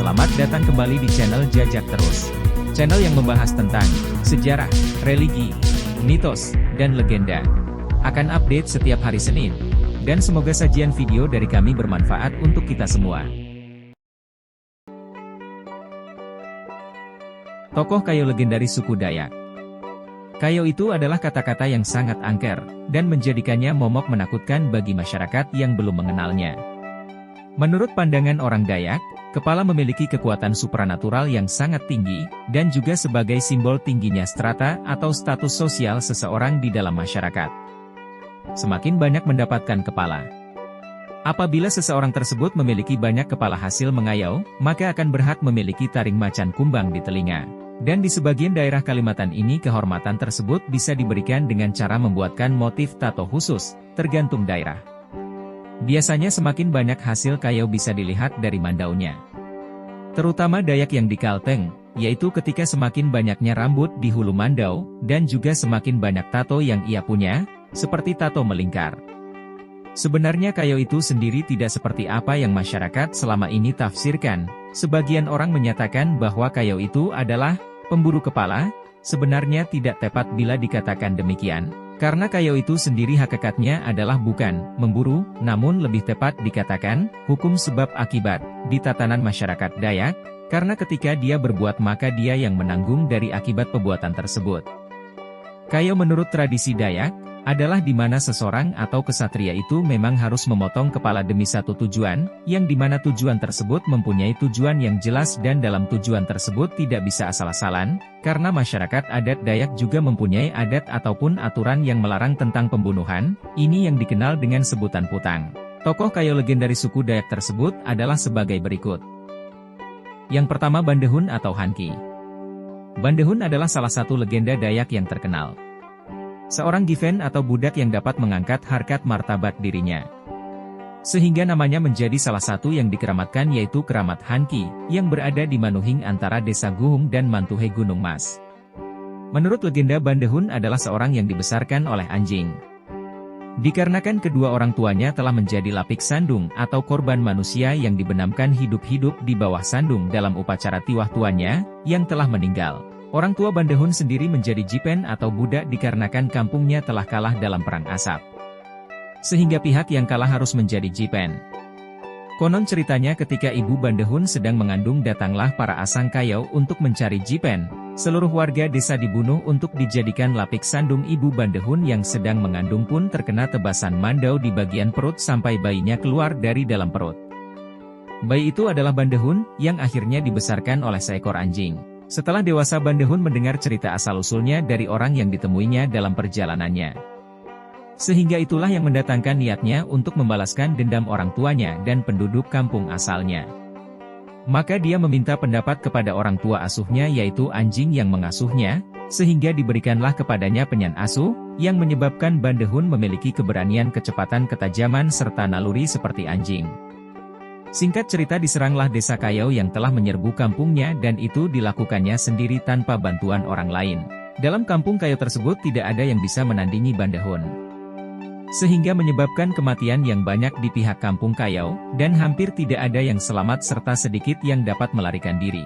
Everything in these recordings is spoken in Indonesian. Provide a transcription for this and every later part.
Selamat datang kembali di channel Jajak Terus. Channel yang membahas tentang sejarah, religi, mitos, dan legenda. Akan update setiap hari Senin. Dan semoga sajian video dari kami bermanfaat untuk kita semua. Tokoh Kayo legendaris suku Dayak. Kayo itu adalah kata-kata yang sangat angker, dan menjadikannya momok menakutkan bagi masyarakat yang belum mengenalnya. Menurut pandangan orang Dayak, kepala memiliki kekuatan supranatural yang sangat tinggi, dan juga sebagai simbol tingginya strata atau status sosial seseorang di dalam masyarakat. Semakin banyak mendapatkan kepala. Apabila seseorang tersebut memiliki banyak kepala hasil mengayau, maka akan berhak memiliki taring macan kumbang di telinga. Dan di sebagian daerah Kalimantan ini kehormatan tersebut bisa diberikan dengan cara membuatkan motif tato khusus, tergantung daerah. Biasanya semakin banyak hasil kayo bisa dilihat dari mandaunya. Terutama Dayak yang di Kalteng, yaitu ketika semakin banyaknya rambut di hulu mandau, dan juga semakin banyak tato yang ia punya, seperti tato melingkar. Sebenarnya kayo itu sendiri tidak seperti apa yang masyarakat selama ini tafsirkan. Sebagian orang menyatakan bahwa kayo itu adalah pemburu kepala. Sebenarnya tidak tepat bila dikatakan demikian, karena kayo itu sendiri hakikatnya adalah bukan memburu, namun lebih tepat dikatakan hukum sebab akibat di tatanan masyarakat Dayak, karena ketika dia berbuat maka dia yang menanggung dari akibat perbuatan tersebut. Kayo menurut tradisi Dayak adalah di mana seseorang atau kesatria itu memang harus memotong kepala demi satu tujuan, yang di mana tujuan tersebut mempunyai tujuan yang jelas dan dalam tujuan tersebut tidak bisa asal-asalan, karena masyarakat adat Dayak juga mempunyai adat ataupun aturan yang melarang tentang pembunuhan, ini yang dikenal dengan sebutan putang. Tokoh kayo legendaris suku Dayak tersebut adalah sebagai berikut. Yang pertama Bandehun atau Hanki. Bandehun adalah salah satu legenda Dayak yang terkenal. Seorang given atau budak yang dapat mengangkat harkat martabat dirinya. Sehingga namanya menjadi salah satu yang dikeramatkan yaitu keramat Hanki, yang berada di Manuhing antara desa Guhung dan Mantuhe Gunung Mas. Menurut legenda Bandehun adalah seorang yang dibesarkan oleh anjing. Dikarenakan kedua orang tuanya telah menjadi lapik sandung atau korban manusia yang dibenamkan hidup-hidup di bawah sandung dalam upacara tiwah tuanya, yang telah meninggal. Orang tua Bandehun sendiri menjadi jipen atau budak dikarenakan kampungnya telah kalah dalam perang asap. Sehingga pihak yang kalah harus menjadi jipen. Konon ceritanya ketika ibu Bandehun sedang mengandung datanglah para asang kayo untuk mencari jipen. Seluruh warga desa dibunuh untuk dijadikan lapik sandung ibu Bandehun yang sedang mengandung pun terkena tebasan mandau di bagian perut sampai bayinya keluar dari dalam perut. Bayi itu adalah Bandehun, yang akhirnya dibesarkan oleh seekor anjing. Setelah dewasa Bandehun mendengar cerita asal-usulnya dari orang yang ditemuinya dalam perjalanannya. Sehingga itulah yang mendatangkan niatnya untuk membalaskan dendam orang tuanya dan penduduk kampung asalnya. Maka dia meminta pendapat kepada orang tua asuhnya yaitu anjing yang mengasuhnya, sehingga diberikanlah kepadanya penyan asuh, yang menyebabkan Bandehun memiliki keberanian, kecepatan, ketajaman serta naluri seperti anjing. Singkat cerita diseranglah desa Kayo yang telah menyerbu kampungnya dan itu dilakukannya sendiri tanpa bantuan orang lain. Dalam kampung Kayo tersebut tidak ada yang bisa menandingi Bandehun. Sehingga menyebabkan kematian yang banyak di pihak kampung Kayo, dan hampir tidak ada yang selamat serta sedikit yang dapat melarikan diri.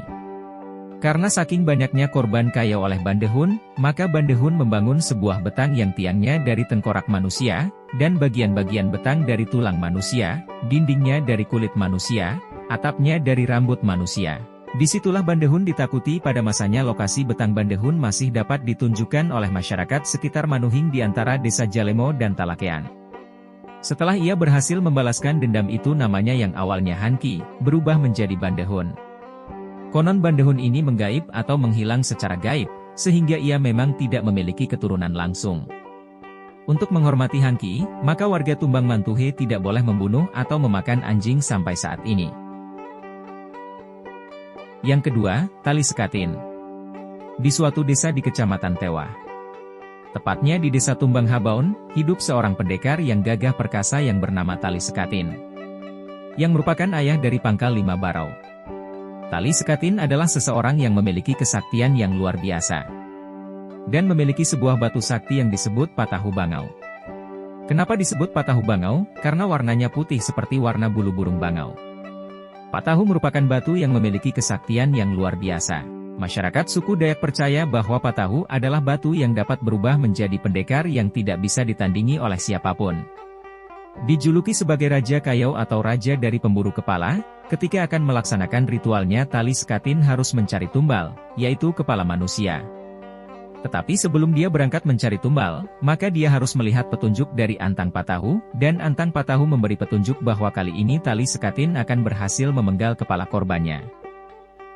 Karena saking banyaknya korban Kayo oleh Bandehun, maka Bandehun membangun sebuah betang yang tiangnya dari tengkorak manusia, dan bagian-bagian betang dari tulang manusia, dindingnya dari kulit manusia, atapnya dari rambut manusia. Disitulah Bandehun ditakuti. Pada masanya lokasi betang Bandehun masih dapat ditunjukkan oleh masyarakat sekitar Manuhing di antara desa Jalemo dan Talakean. Setelah ia berhasil membalaskan dendam itu namanya yang awalnya Hanki, berubah menjadi Bandehun. Konon Bandehun ini menggaib atau menghilang secara gaib, sehingga ia memang tidak memiliki keturunan langsung. Untuk menghormati Hanki, maka warga Tumbang Mantuhe tidak boleh membunuh atau memakan anjing sampai saat ini. Yang kedua, Tali Sekatin. Di suatu desa di Kecamatan Tewah, tepatnya di desa Tumbang Habaun, hidup seorang pendekar yang gagah perkasa yang bernama Tali Sekatin, yang merupakan ayah dari pangkal 5 Barau. Tali Sekatin adalah seseorang yang memiliki kesaktian yang luar biasa. Dan memiliki sebuah batu sakti yang disebut Patahu Bangau. Kenapa disebut Patahu Bangau? Karena warnanya putih seperti warna bulu burung bangau. Patahu merupakan batu yang memiliki kesaktian yang luar biasa. Masyarakat suku Dayak percaya bahwa Patahu adalah batu yang dapat berubah menjadi pendekar yang tidak bisa ditandingi oleh siapapun. Dijuluki sebagai Raja Kayau atau Raja dari Pemburu Kepala, ketika akan melaksanakan ritualnya Tali Sekatin harus mencari tumbal, yaitu kepala manusia. Tetapi sebelum dia berangkat mencari tumbal, maka dia harus melihat petunjuk dari Antang Patahu, dan Antang Patahu memberi petunjuk bahwa kali ini Tali Sekatin akan berhasil memenggal kepala korbannya.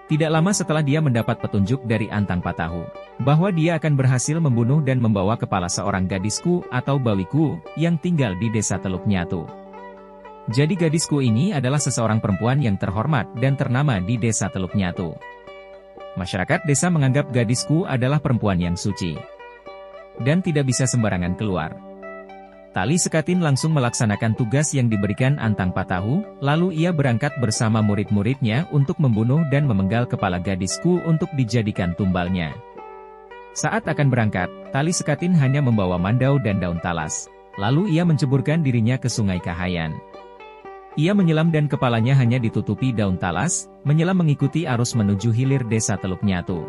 Tidak lama setelah dia mendapat petunjuk dari Antang Patahu, bahwa dia akan berhasil membunuh dan membawa kepala seorang gadisku atau bawiku, yang tinggal di desa Teluk Nyatu. Jadi gadisku ini adalah seseorang perempuan yang terhormat dan ternama di desa Teluk Nyatu. Masyarakat desa menganggap gadisku adalah perempuan yang suci dan tidak bisa sembarangan keluar. Tali Sekatin langsung melaksanakan tugas yang diberikan Antang Patahu, lalu ia berangkat bersama murid-muridnya untuk membunuh dan memenggal kepala gadisku untuk dijadikan tumbalnya. Saat akan berangkat, Tali Sekatin hanya membawa mandau dan daun talas, lalu ia menceburkan dirinya ke Sungai Kahayan. Ia menyelam dan kepalanya hanya ditutupi daun talas, menyelam mengikuti arus menuju hilir desa Teluk Nyatu.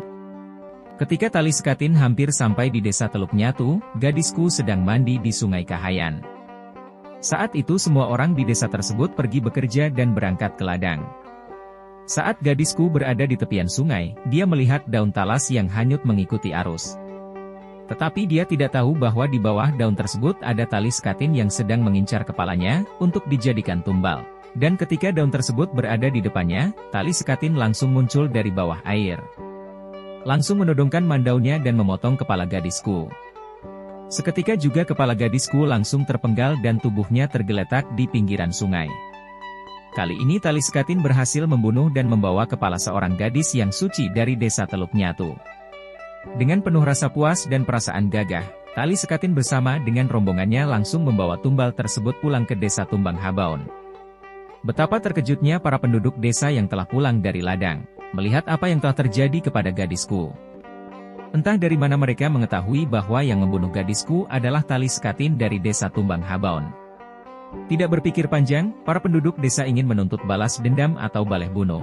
Ketika Tali Sekatin hampir sampai di desa Teluk Nyatu, gadisku sedang mandi di Sungai Kahayan. Saat itu semua orang di desa tersebut pergi bekerja dan berangkat ke ladang. Saat gadisku berada di tepian sungai, dia melihat daun talas yang hanyut mengikuti arus. Tetapi dia tidak tahu bahwa di bawah daun tersebut ada Tali Sekatin yang sedang mengincar kepalanya, untuk dijadikan tumbal. Dan ketika daun tersebut berada di depannya, Tali Sekatin langsung muncul dari bawah air. Langsung menodongkan mandaunya dan memotong kepala gadisku. Seketika juga kepala gadisku langsung terpenggal dan tubuhnya tergeletak di pinggiran sungai. Kali ini Tali Sekatin berhasil membunuh dan membawa kepala seorang gadis yang suci dari desa Teluk Nyatu. Dengan penuh rasa puas dan perasaan gagah, Tali Sekatin bersama dengan rombongannya langsung membawa tumbal tersebut pulang ke desa Tumbang Habaon. Betapa terkejutnya para penduduk desa yang telah pulang dari ladang, melihat apa yang telah terjadi kepada gadisku. Entah dari mana mereka mengetahui bahwa yang membunuh gadisku adalah Tali Sekatin dari desa Tumbang Habaon. Tidak berpikir panjang, para penduduk desa ingin menuntut balas dendam atau baleh bunuh.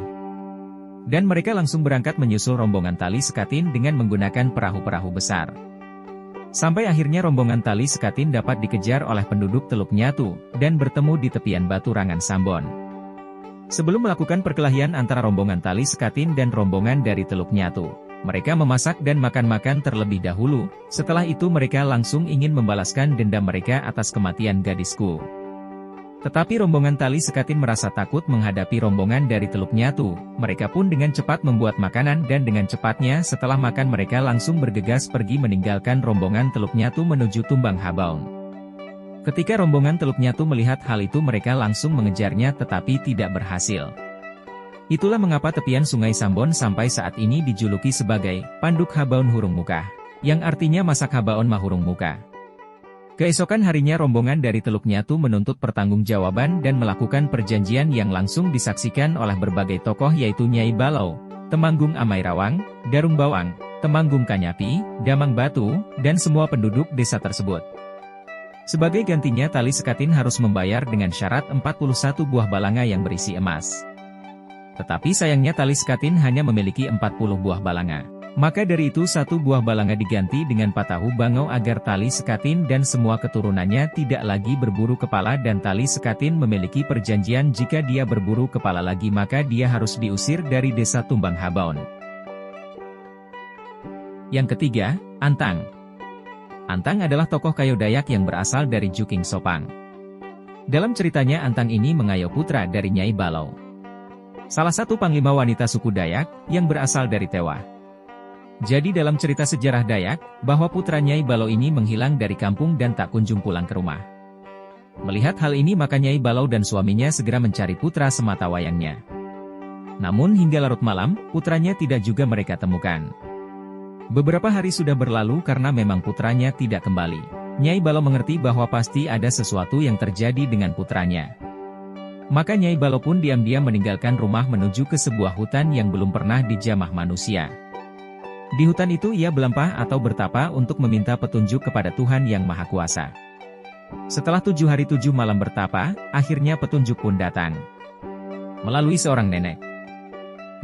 Dan mereka langsung berangkat menyusul rombongan Tali Sekatin dengan menggunakan perahu-perahu besar. Sampai akhirnya rombongan Tali Sekatin dapat dikejar oleh penduduk Teluk Nyatu, dan bertemu di tepian Batu Rangan Sambon. Sebelum melakukan perkelahian antara rombongan Tali Sekatin dan rombongan dari Teluk Nyatu, mereka memasak dan makan-makan terlebih dahulu, setelah itu mereka langsung ingin membalaskan dendam mereka atas kematian gadisku. Tetapi rombongan Tali Sekatin merasa takut menghadapi rombongan dari Teluk Nyatu, mereka pun dengan cepat membuat makanan dan dengan cepatnya setelah makan mereka langsung bergegas pergi meninggalkan rombongan Teluk Nyatu menuju Tumbang Habaon. Ketika rombongan Teluk Nyatu melihat hal itu mereka langsung mengejarnya tetapi tidak berhasil. Itulah mengapa tepian Sungai Sambon sampai saat ini dijuluki sebagai Panduk Habaon Hurung Muka, yang artinya masak Habaon Mahurung Muka. Keesokan harinya rombongan dari Teluk Nyatu menuntut pertanggungjawaban dan melakukan perjanjian yang langsung disaksikan oleh berbagai tokoh yaitu Nyai Balau, Temanggung Amai Rawang, Darung Bawang, Temanggung Kanyapi, Damang Batu, dan semua penduduk desa tersebut. Sebagai gantinya Tali Sekatin harus membayar dengan syarat 41 buah balanga yang berisi emas. Tetapi sayangnya Tali Sekatin hanya memiliki 40 buah balanga. Maka dari itu satu buah balanga diganti dengan Patahu Bangau agar Tali Sekatin dan semua keturunannya tidak lagi berburu kepala dan Tali Sekatin memiliki perjanjian jika dia berburu kepala lagi maka dia harus diusir dari desa Tumbang Habaon. Yang ketiga, Antang. Antang adalah tokoh Kayo Dayak yang berasal dari Juking Sopang. Dalam ceritanya Antang ini mengayuh putra dari Nyai Balau, salah satu panglima wanita suku Dayak, yang berasal dari Tewa. Jadi dalam cerita sejarah Dayak, bahwa putra Nyai Balau ini menghilang dari kampung dan tak kunjung pulang ke rumah. Melihat hal ini maka Nyai Balau dan suaminya segera mencari putra sematawayangnya. Namun hingga larut malam, putranya tidak juga mereka temukan. Beberapa hari sudah berlalu karena memang putranya tidak kembali. Nyai Balau mengerti bahwa pasti ada sesuatu yang terjadi dengan putranya. Maka Nyai Balau pun diam-diam meninggalkan rumah menuju ke sebuah hutan yang belum pernah dijamah manusia. Di hutan itu ia berlempah atau bertapa untuk meminta petunjuk kepada Tuhan Yang Maha Kuasa. Setelah 7 hari 7 malam bertapa, akhirnya petunjuk pun datang. melalui seorang nenek.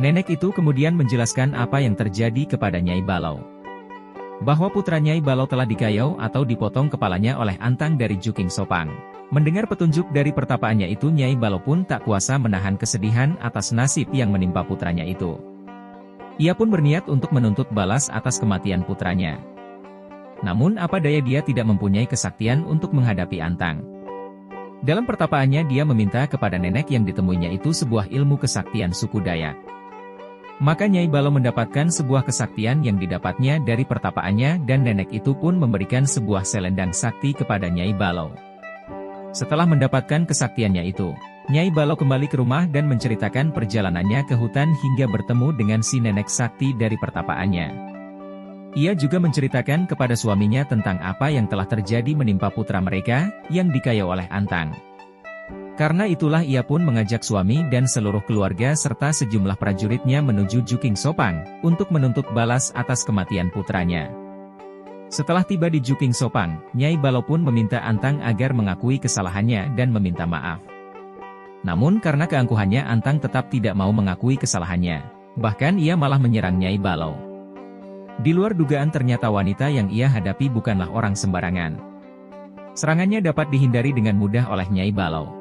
Nenek itu kemudian menjelaskan apa yang terjadi kepada Nyai Balau. Bahwa putra Nyai Balau telah dikayau atau dipotong kepalanya oleh Antang dari Juking Sopang. Mendengar petunjuk dari pertapaannya itu, Nyai Balau pun tak kuasa menahan kesedihan atas nasib yang menimpa putranya itu. Ia pun berniat untuk menuntut balas atas kematian putranya. Namun apa daya, dia tidak mempunyai kesaktian untuk menghadapi Antang. Dalam pertapaannya dia meminta kepada nenek yang ditemuinya itu sebuah ilmu kesaktian suku Dayak. Maka Nyai Balau mendapatkan sebuah kesaktian yang didapatnya dari pertapaannya, dan nenek itu pun memberikan sebuah selendang sakti kepada Nyai Balau. Setelah mendapatkan kesaktiannya itu, Nyai Balau kembali ke rumah dan menceritakan perjalanannya ke hutan hingga bertemu dengan si nenek sakti dari pertapaannya. Ia juga menceritakan kepada suaminya tentang apa yang telah terjadi menimpa putra mereka, yang dikayau oleh Antang. Karena itulah ia pun mengajak suami dan seluruh keluarga serta sejumlah prajuritnya menuju Juking Sopang, untuk menuntut balas atas kematian putranya. Setelah tiba di Juking Sopang, Nyai Balau pun meminta Antang agar mengakui kesalahannya dan meminta maaf. Namun karena keangkuhannya, Antang tetap tidak mau mengakui kesalahannya. Bahkan ia malah menyerang Nyai Balau. Di luar dugaan, ternyata wanita yang ia hadapi bukanlah orang sembarangan. Serangannya dapat dihindari dengan mudah oleh Nyai Balau.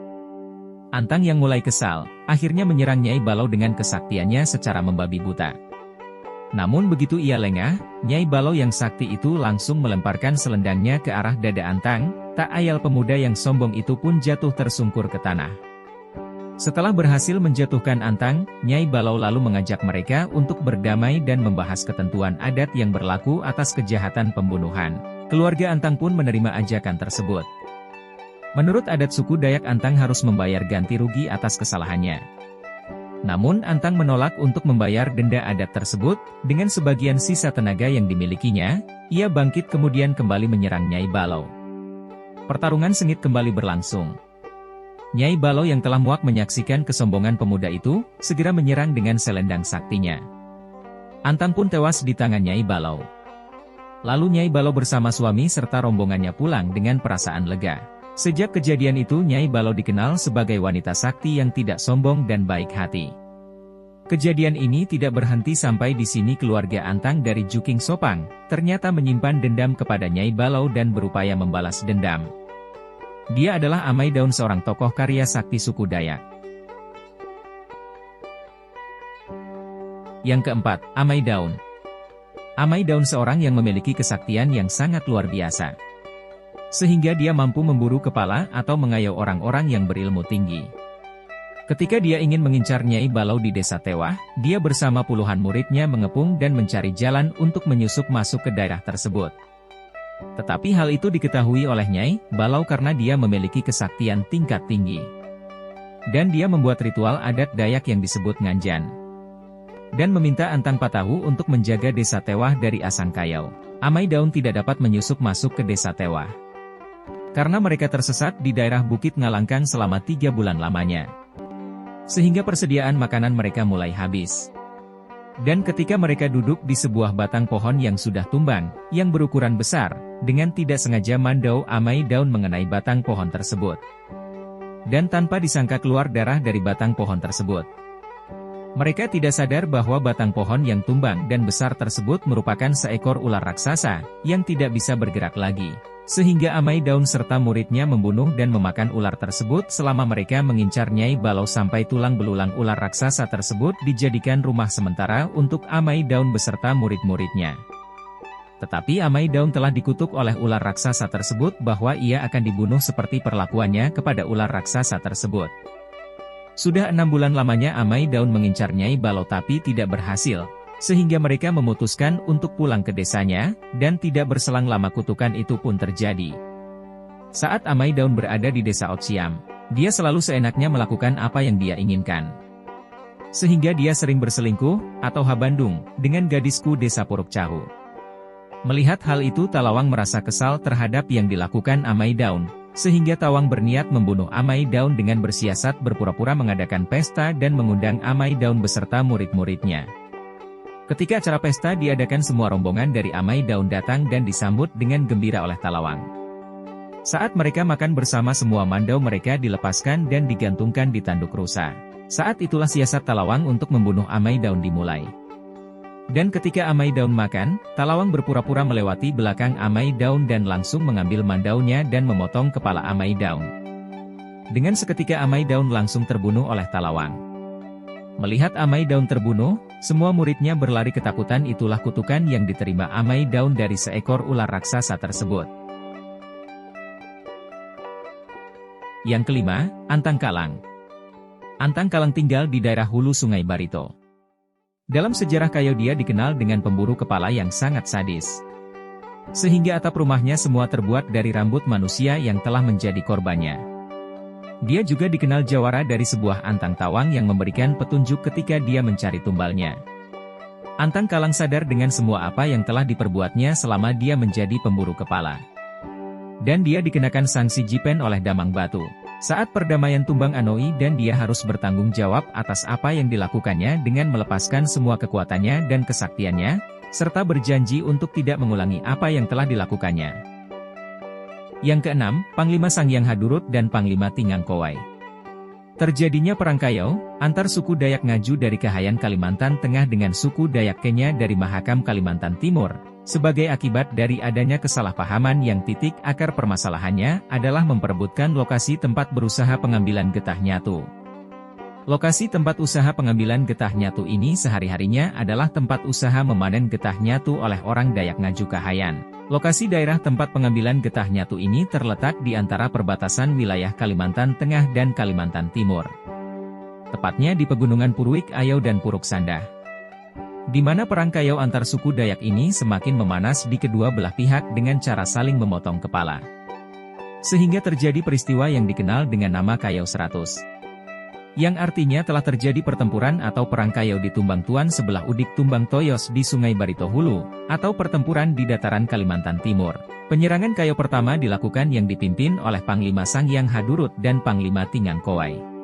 Antang yang mulai kesal, akhirnya menyerang Nyai Balau dengan kesaktiannya secara membabi buta. Namun begitu ia lengah, Nyai Balau yang sakti itu langsung melemparkan selendangnya ke arah dada Antang. Tak ayal pemuda yang sombong itu pun jatuh tersungkur ke tanah. Setelah berhasil menjatuhkan Antang, Nyai Balau lalu mengajak mereka untuk berdamai dan membahas ketentuan adat yang berlaku atas kejahatan pembunuhan. Keluarga Antang pun menerima ajakan tersebut. Menurut adat suku Dayak, Antang harus membayar ganti rugi atas kesalahannya. Namun Antang menolak untuk membayar denda adat tersebut. Dengan sebagian sisa tenaga yang dimilikinya, ia bangkit kemudian kembali menyerang Nyai Balau. Pertarungan sengit kembali berlangsung. Nyai Balau yang telah muak menyaksikan kesombongan pemuda itu, segera menyerang dengan selendang saktinya. Antang pun tewas di tangan Nyai Balau. Lalu Nyai Balau bersama suami serta rombongannya pulang dengan perasaan lega. Sejak kejadian itu, Nyai Balau dikenal sebagai wanita sakti yang tidak sombong dan baik hati. Kejadian ini tidak berhenti sampai di sini. Keluarga Antang dari Juking Sopang ternyata menyimpan dendam kepada Nyai Balau dan berupaya membalas dendam. Dia adalah Amai Daun, seorang tokoh karya sakti suku Dayak. Yang keempat, Amai Daun. Amai Daun seorang yang memiliki kesaktian yang sangat luar biasa. Sehingga dia mampu memburu kepala atau mengayau orang-orang yang berilmu tinggi. Ketika dia ingin mengincar Nyai Balau di desa Tewah, dia bersama puluhan muridnya mengepung dan mencari jalan untuk menyusup masuk ke daerah tersebut. Tetapi hal itu diketahui oleh Nyai Balau karena dia memiliki kesaktian tingkat tinggi. Dan dia membuat ritual adat Dayak yang disebut nganjan. Dan meminta Antang Patahu untuk menjaga desa Tewah dari Asang Kayau. Amai Daun tidak dapat menyusup masuk ke desa Tewah. Karena mereka tersesat di daerah Bukit Ngalangkang selama 3 bulan lamanya. Sehingga persediaan makanan mereka mulai habis. Dan ketika mereka duduk di sebuah batang pohon yang sudah tumbang, yang berukuran besar, dengan tidak sengaja mandau Amai Daun mengenai batang pohon tersebut. Dan tanpa disangka keluar darah dari batang pohon tersebut. Mereka tidak sadar bahwa batang pohon yang tumbang dan besar tersebut merupakan seekor ular raksasa, yang tidak bisa bergerak lagi. Sehingga Amai Daun serta muridnya membunuh dan memakan ular tersebut selama mereka mengincar Nyai Balau sampai tulang belulang ular raksasa tersebut dijadikan rumah sementara untuk Amai Daun beserta murid-muridnya. Tetapi Amai Daun telah dikutuk oleh ular raksasa tersebut bahwa ia akan dibunuh seperti perlakuannya kepada ular raksasa tersebut. Sudah 6 bulan lamanya Amai Daun mengincar Nyai Balau tapi tidak berhasil. Sehingga mereka memutuskan untuk pulang ke desanya, dan tidak berselang lama kutukan itu pun terjadi. Saat Amai Daun berada di desa Otsiam, dia selalu seenaknya melakukan apa yang dia inginkan. Sehingga dia sering berselingkuh, atau habandung, dengan gadisku desa Puruk Cahu. Melihat hal itu, Talawang merasa kesal terhadap yang dilakukan Amai Daun, sehingga Tawang berniat membunuh Amai Daun dengan bersiasat berpura-pura mengadakan pesta dan mengundang Amai Daun beserta murid-muridnya. Ketika acara pesta diadakan, semua rombongan dari Amai Daun datang dan disambut dengan gembira oleh Talawang. Saat mereka makan bersama, semua mandau mereka dilepaskan dan digantungkan di tanduk rusa. Saat itulah siasat Talawang untuk membunuh Amai Daun dimulai. Dan ketika Amai Daun makan, Talawang berpura-pura melewati belakang Amai Daun dan langsung mengambil mandaunya dan memotong kepala Amai Daun. Dengan seketika Amai Daun langsung terbunuh oleh Talawang. Melihat Amai Daun terbunuh, semua muridnya berlari ketakutan. Itulah kutukan yang diterima Amai Daun dari seekor ular raksasa tersebut. Yang kelima, Antang Kalang. Antang Kalang tinggal di daerah hulu Sungai Barito. Dalam sejarah Kayo dia dikenal dengan pemburu kepala yang sangat sadis. Sehingga atap rumahnya semua terbuat dari rambut manusia yang telah menjadi korbannya. Dia juga dikenal jawara dari sebuah antang tawang yang memberikan petunjuk ketika dia mencari tumbalnya. Antang Kalang sadar dengan semua apa yang telah diperbuatnya selama dia menjadi pemburu kepala. Dan dia dikenakan sanksi jipen oleh Damang Batu. Saat perdamaian tumbang Anoi dan dia harus bertanggung jawab atas apa yang dilakukannya dengan melepaskan semua kekuatannya dan kesaktiannya, serta berjanji untuk tidak mengulangi apa yang telah dilakukannya. Yang keenam, Panglima Sangyang Hadurut dan Panglima Tingang Kowai. Terjadinya perang Kayo, antar suku Dayak Ngaju dari Kahayan Kalimantan Tengah dengan suku Dayak Kenya dari Mahakam Kalimantan Timur. Sebagai akibat dari adanya kesalahpahaman yang titik akar permasalahannya adalah memperebutkan lokasi tempat berusaha pengambilan getah nyatu. Lokasi tempat usaha pengambilan getah nyatu ini sehari-harinya adalah tempat usaha memanen getah nyatu oleh orang Dayak Ngaju Kahayan. Lokasi daerah tempat pengambilan getah nyatu ini terletak di antara perbatasan wilayah Kalimantan Tengah dan Kalimantan Timur. Tepatnya di pegunungan Purwik Ayau dan Puruk Sandah. Di mana perang Kayo antar suku Dayak ini semakin memanas di kedua belah pihak dengan cara saling memotong kepala. Sehingga terjadi peristiwa yang dikenal dengan nama Kayo 100. Yang artinya telah terjadi pertempuran atau perang Kayo di Tumbang Tuan sebelah Udik Tumbang Toyos di Sungai Barito Hulu, atau pertempuran di dataran Kalimantan Timur. Penyerangan Kayo pertama dilakukan yang dipimpin oleh Panglima Sangyang Hadurut dan Panglima Tingang Kowai.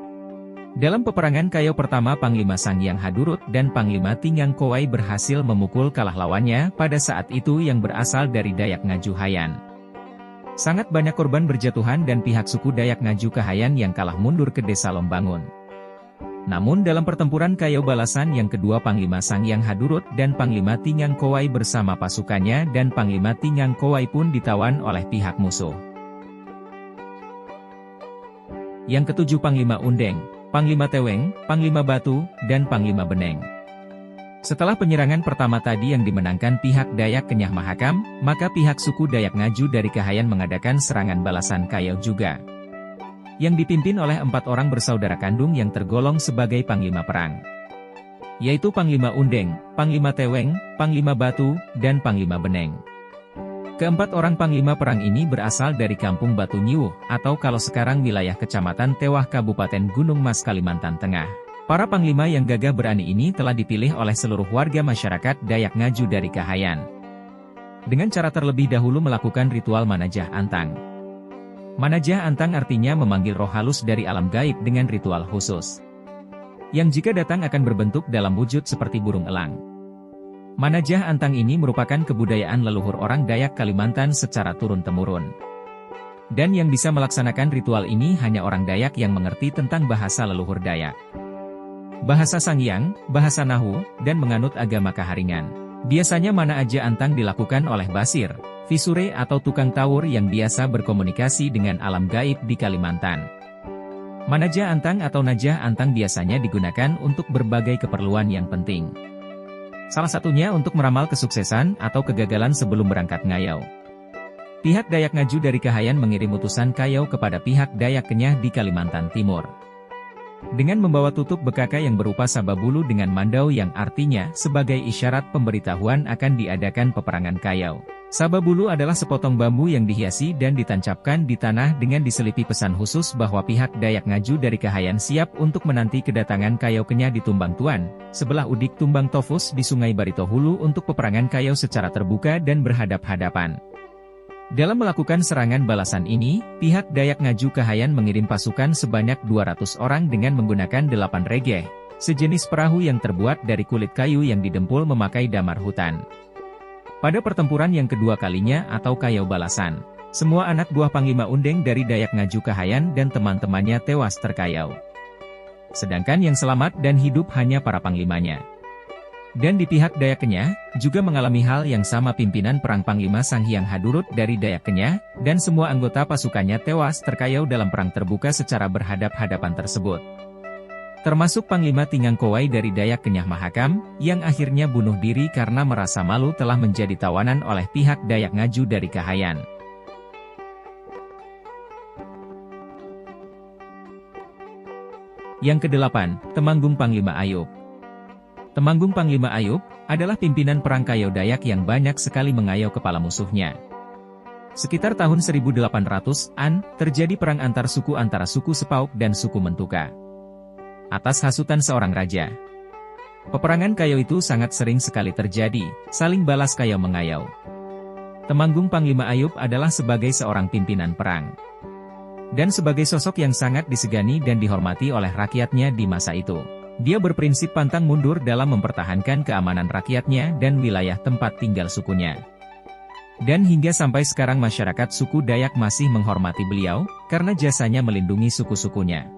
Dalam peperangan Kayo pertama Panglima Sangyang Hadurut dan Panglima Tingang Kowai berhasil memukul kalah lawannya pada saat itu yang berasal dari Dayak Ngaju Hayan. Sangat banyak korban berjatuhan dan pihak suku Dayak Ngaju Kahayan yang kalah mundur ke desa Lombangun. Namun dalam pertempuran Kayo balasan yang kedua Panglima Sangyang Hadurut dan Panglima Tingang Kowai bersama pasukannya dan Panglima Tingang Kowai pun ditawan oleh pihak musuh. Yang ketujuh Panglima Undeng, Panglima Teweng, Panglima Batu, dan Panglima Beneng. Setelah penyerangan pertama tadi yang dimenangkan pihak Dayak Kenyah Mahakam, maka pihak suku Dayak Ngaju dari Kahayan mengadakan serangan balasan Kayo juga. Yang dipimpin oleh 4 orang bersaudara kandung yang tergolong sebagai Panglima Perang. Yaitu Panglima Undeng, Panglima Teweng, Panglima Batu, dan Panglima Beneng. Keempat orang Panglima Perang ini berasal dari Kampung Batu Nyuh, atau kalau sekarang wilayah Kecamatan Tewah Kabupaten Gunung Mas Kalimantan Tengah. Para Panglima yang gagah berani ini telah dipilih oleh seluruh warga masyarakat Dayak Ngaju dari Kahayan. Dengan cara terlebih dahulu melakukan ritual Manajah Antang. Manajah Antang artinya memanggil roh halus dari alam gaib dengan ritual khusus. Yang jika datang akan berbentuk dalam wujud seperti burung elang. Manajah Antang ini merupakan kebudayaan leluhur orang Dayak Kalimantan secara turun-temurun. Dan yang bisa melaksanakan ritual ini hanya orang Dayak yang mengerti tentang bahasa leluhur Dayak. Bahasa Sangyang, bahasa Nahu, dan menganut agama Kaharingan. Biasanya Manajah Antang dilakukan oleh Basir, Visure atau tukang tawur yang biasa berkomunikasi dengan alam gaib di Kalimantan. Manajah Antang atau Najah Antang biasanya digunakan untuk berbagai keperluan yang penting. Salah satunya untuk meramal kesuksesan atau kegagalan sebelum berangkat ngayau. Pihak Dayak Ngaju dari Kahayan mengirim utusan Kayo kepada pihak Dayak Kenyah di Kalimantan Timur. Dengan membawa tutup bekaka yang berupa sababulu dengan mandau yang artinya sebagai isyarat pemberitahuan akan diadakan peperangan Kayo. Sababulu adalah sepotong bambu yang dihiasi dan ditancapkan di tanah dengan diselipi pesan khusus bahwa pihak Dayak Ngaju dari Kahayan siap untuk menanti kedatangan Kayo Kenyah di Tumbang Tuan, sebelah Udik Tumbang Tofus di Sungai Barito Hulu untuk peperangan Kayo secara terbuka dan berhadap-hadapan. Dalam melakukan serangan balasan ini, pihak Dayak Ngaju Kahayan mengirim pasukan sebanyak 200 orang dengan menggunakan 8 regeh, sejenis perahu yang terbuat dari kulit kayu yang didempul memakai damar hutan. Pada pertempuran yang kedua kalinya atau Kayo balasan, semua anak buah Panglima Undeng dari Dayak Ngaju Kahayan dan teman-temannya tewas terkayau. sedangkan yang selamat dan hidup hanya para panglimanya. Dan di pihak Dayak Kenyah, juga mengalami hal yang sama. Pimpinan perang Panglima Sanghyang Hadurut dari Dayak Kenyah, dan semua anggota pasukannya tewas terkayau dalam perang terbuka secara berhadap-hadapan tersebut. Termasuk Panglima Tinggangkowai dari Dayak Kenyah Mahakam, yang akhirnya bunuh diri karena merasa malu telah menjadi tawanan oleh pihak Dayak Ngaju dari Kahayan. Yang kedelapan, Temanggung Panglima Ayub. Temanggung Panglima Ayub adalah pimpinan perang Kayau Dayak yang banyak sekali mengayau kepala musuhnya. Sekitar tahun 1800-an, terjadi perang antar suku antara suku Sepauk dan suku Mentuka. Atas hasutan seorang raja. Peperangan Kayau itu sangat sering sekali terjadi, saling balas kayau mengayau. Temanggung Panglima Ayub adalah sebagai seorang pimpinan perang. Dan sebagai sosok yang sangat disegani dan dihormati oleh rakyatnya di masa itu. Dia berprinsip pantang mundur dalam mempertahankan keamanan rakyatnya dan wilayah tempat tinggal sukunya. Dan hingga sampai sekarang masyarakat suku Dayak masih menghormati beliau, karena jasanya melindungi suku-sukunya.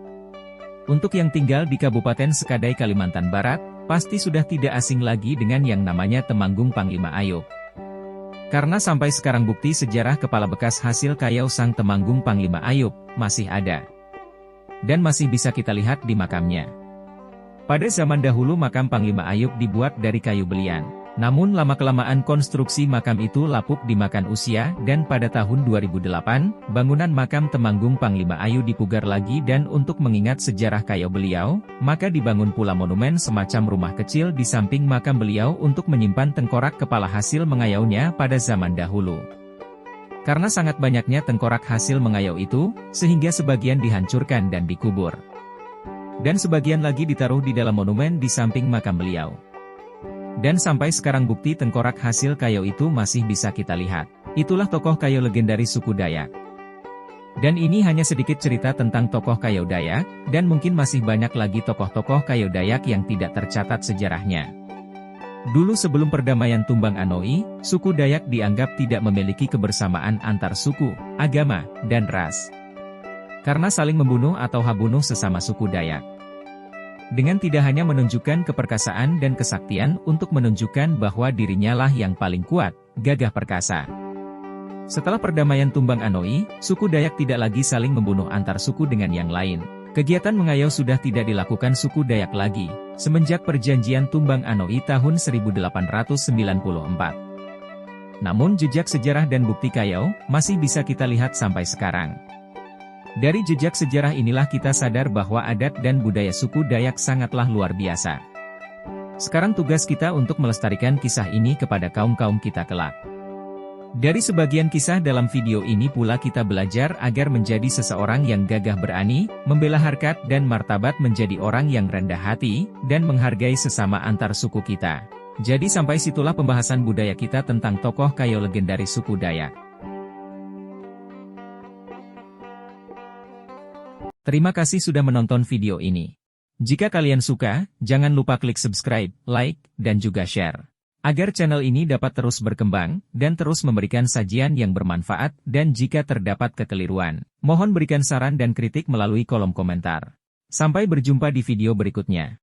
Untuk yang tinggal di Kabupaten Sekadai Kalimantan Barat, pasti sudah tidak asing lagi dengan yang namanya Temanggung Panglima Ayub. Karena sampai sekarang bukti sejarah kepala bekas hasil kayau sang Temanggung Panglima Ayub, masih ada. Dan masih bisa kita lihat di makamnya. Pada zaman dahulu makam Panglima Ayub dibuat dari kayu belian. Namun lama-kelamaan konstruksi makam itu lapuk dimakan usia dan pada tahun 2008, bangunan makam Temanggung Panglima Ayub dipugar lagi dan untuk mengingat sejarah kayau beliau, maka dibangun pula monumen semacam rumah kecil di samping makam beliau untuk menyimpan tengkorak kepala hasil mengayaunya pada zaman dahulu. Karena sangat banyaknya tengkorak hasil mengayau itu, sehingga sebagian dihancurkan dan dikubur. Dan sebagian lagi ditaruh di dalam monumen di samping makam beliau. Dan sampai sekarang bukti tengkorak hasil kayau itu masih bisa kita lihat. Itulah tokoh kayau legendaris suku Dayak. Dan ini hanya sedikit cerita tentang tokoh kayau Dayak, dan mungkin masih banyak lagi tokoh-tokoh kayau Dayak yang tidak tercatat sejarahnya. Dulu sebelum perdamaian Tumbang Anoi, suku Dayak dianggap tidak memiliki kebersamaan antar suku, agama, dan ras. Karena saling membunuh atau habunuh sesama suku Dayak. Dengan tidak hanya menunjukkan keperkasaan dan kesaktian untuk menunjukkan bahwa dirinya lah yang paling kuat, gagah perkasa. Setelah perdamaian Tumbang Anoi, suku Dayak tidak lagi saling membunuh antar suku dengan yang lain. Kegiatan mengayau sudah tidak dilakukan suku Dayak lagi, semenjak perjanjian Tumbang Anoi tahun 1894. Namun jejak sejarah dan bukti kayau, masih bisa kita lihat sampai sekarang. Dari jejak sejarah inilah kita sadar bahwa adat dan budaya suku Dayak sangatlah luar biasa. Sekarang tugas kita untuk melestarikan kisah ini kepada kaum-kaum kita kelak. Dari sebagian kisah dalam video ini pula kita belajar agar menjadi seseorang yang gagah berani, membela harkat dan martabat, menjadi orang yang rendah hati, dan menghargai sesama antar suku kita. Jadi sampai situlah pembahasan budaya kita tentang tokoh kayau legendaris suku Dayak. Terima kasih sudah menonton video ini. Jika kalian suka, jangan lupa klik subscribe, like, dan juga share. Agar channel ini dapat terus berkembang, dan terus memberikan sajian yang bermanfaat, dan jika terdapat kekeliruan, mohon berikan saran dan kritik melalui kolom komentar. Sampai berjumpa di video berikutnya.